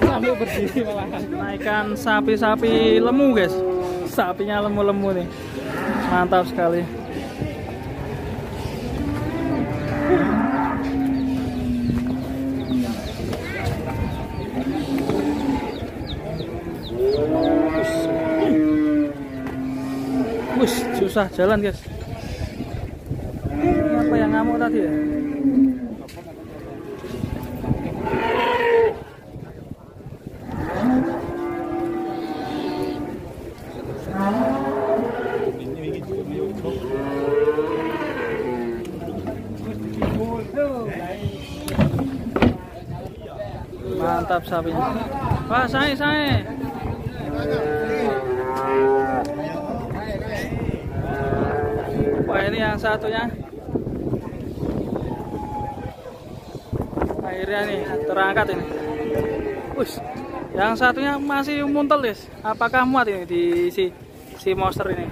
Sampai berdiri malahan. Naikkan sapi-sapi lemu guys. Sapinya lemu-lemu nih. Mantap sekali. Susah jalan guys. Ini apa yang ngamuk tadi ya? Mantap sapinya. Wah, saya. Wah, ini yang satunya. Akhirnya nih terangkat ini. Wush, yang satunya masih muntel guys. Apakah muat ini di si monster ini?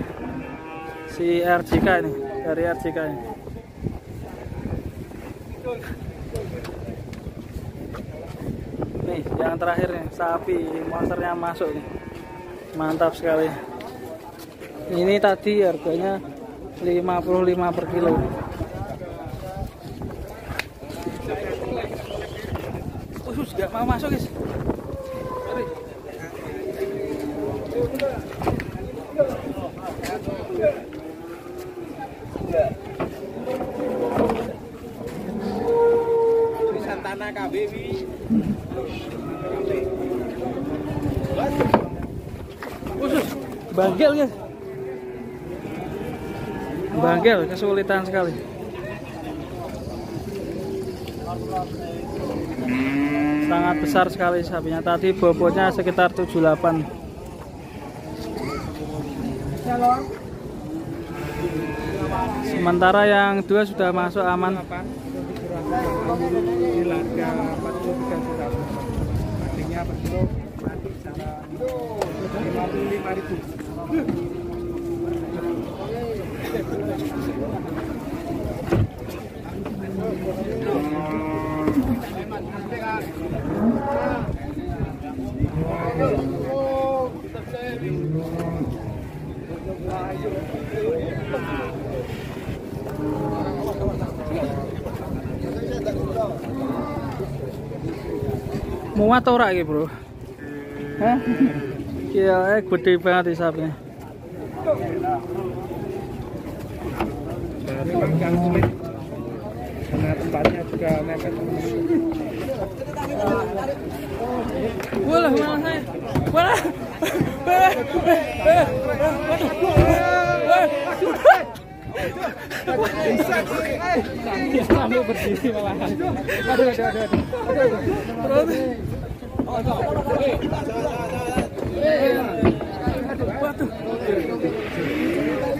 Si RJK ini, dari RJK ini. Nih, yang terakhir nih, sapi monsternya masuk nih. Mantap sekali. Ini tadi harganya 55 per kilo. Khusus gak mau masuk guys. Santana KBW. Khusus bangkel guys. Bangkel kesulitan sekali. Sangat besar sekali sapinya. Tadi bobotnya sekitar 78. Sementara yang dua sudah masuk aman. Artinya per kilo mati secara 55.000. Muat ora iki, Bro? Hah? Iya, gede banget sapinya. Memang yang sulit karena tempatnya juga mepet. Walah, malah saya. Walah. Sampai berdiri malahan. Aduh. Waduh.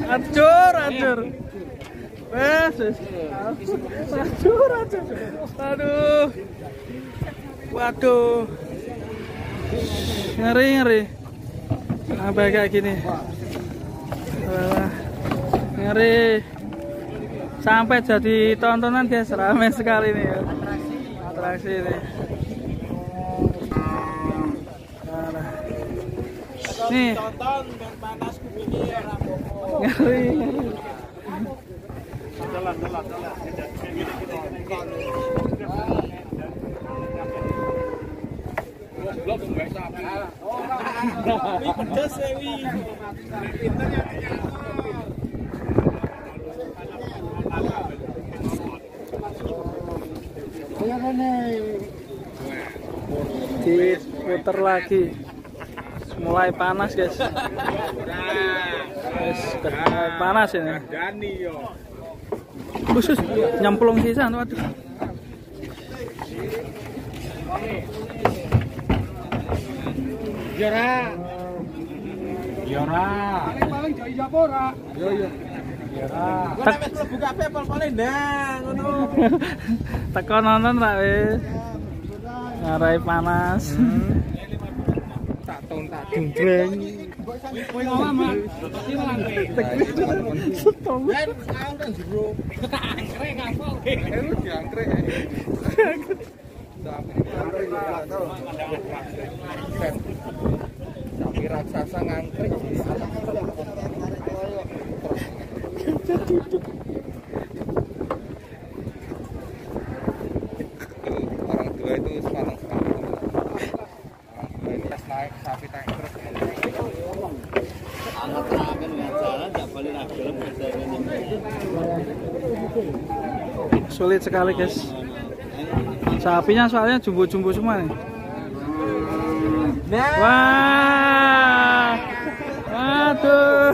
Acur. Acur. Aduh. Waduh. Ngeri. Apa kayak gini? Ngeri. Sampai jadi tontonan guys, ramai sekali nih ya. Atraksi ini. Nih. Ngeri. Diputer lagi. Mulai panas guys. Mulai panas ini. Khusus nyemplung sisa, waduh. Yora. Paling jauh japora. Yo. Buka pepol paling ndang ngono. Teko nonton ra wis. Ngarai panas. Tak Jumbreng. Kowe ngomong Mas. Iki malah Setong. Ben aku nang jero. angkrek kapal. Lu diangkrek. Sapi raksasa ngangkrek. Orang tua itu sekarang sekali. Ini pas naik sapi tangkrek. Anak terakhir nggak jalan, nggak boleh nagel Sulit sekali guys. Sapinya soalnya jumbo-jumbo semua nih. Wah, waduh.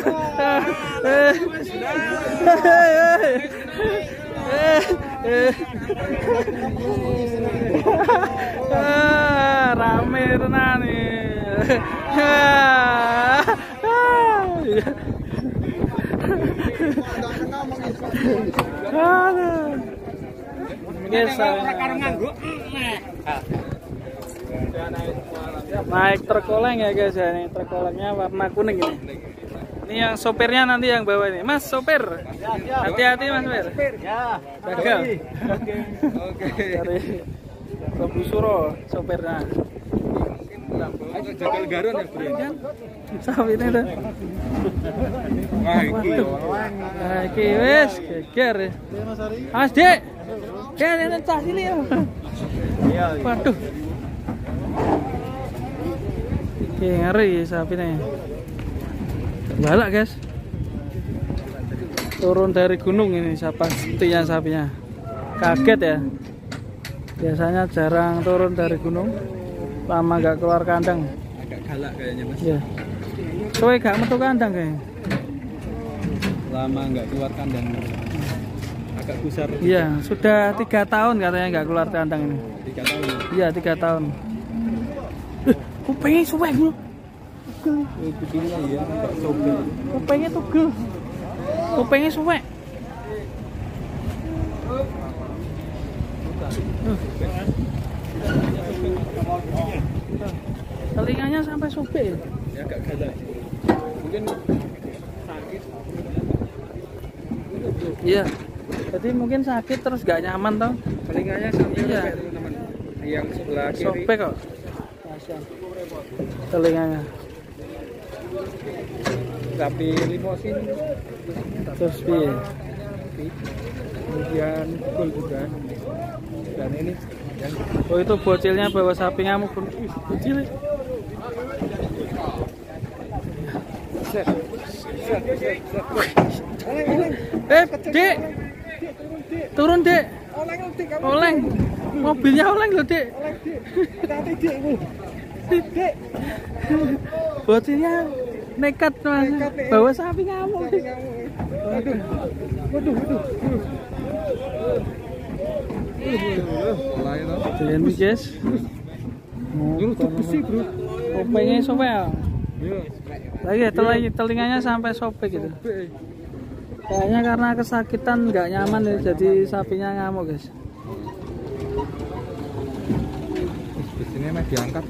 Rame tenan nih. Naik truk oleng ya guys ya, ini truk olengnya warna kuning ini. Ini yang sopirnya nanti yang bawa ini. Mas sopir, hati-hati Mas sopir. Ya. Gagal. Oke. Dari Babu Suro sopirnya. Jagal garon ya, Bro. Sapi ini tuh. Wah, iki yo. Nah, iki wis geger. Mas Dik. Kan ini cah sini ya. Iya. Waduh. Iki ngeri sapi ini. Balak guys. Turun dari gunung ini pastinya sapinya. Kaget ya. Biasanya jarang turun dari gunung. Lama nggak keluar kandang. Agak galak kayaknya, Mas. Iya. Soalnya gak metu kandang kayaknya. Lama nggak keluar kandang. Agak gusar. Iya, sudah 3 tahun katanya nggak keluar kandang ini. 3 tahun. Iya, 3 tahun. Kupingnya suwek bro. Kupingnya iya, agak sobek. Kupingnya tugel. Kupingnya suwek. Telinganya sampai sobek. Ya agak galak. Mungkin sakit. Iya. Jadi mungkin sakit terus gak nyaman toh. Telinganya sampai Iya. sobek, teman-teman. Yang sebelah kiri. Sobek kok. Telinganya. Sapi limosin. Terus piye? Kemudian pukul juga. Dan ini yang Oh itu bocilnya bawa sapi ngamuk bro. Bocil. Dek. Turun dek. Oleng. Mobilnya oleng loh dek. Bocilnya nekat mas. Bawa sapi ngamuk. waduh. Mulai toh. Jalan guys. Itu besi, Bro. Kupingnya sobek. Iya. Lagi telinganya sampai sobek gitu. Kayaknya karena kesakitan nggak nyaman ya, jadi sapinya ngamuk guys. Besinya mah diangkat.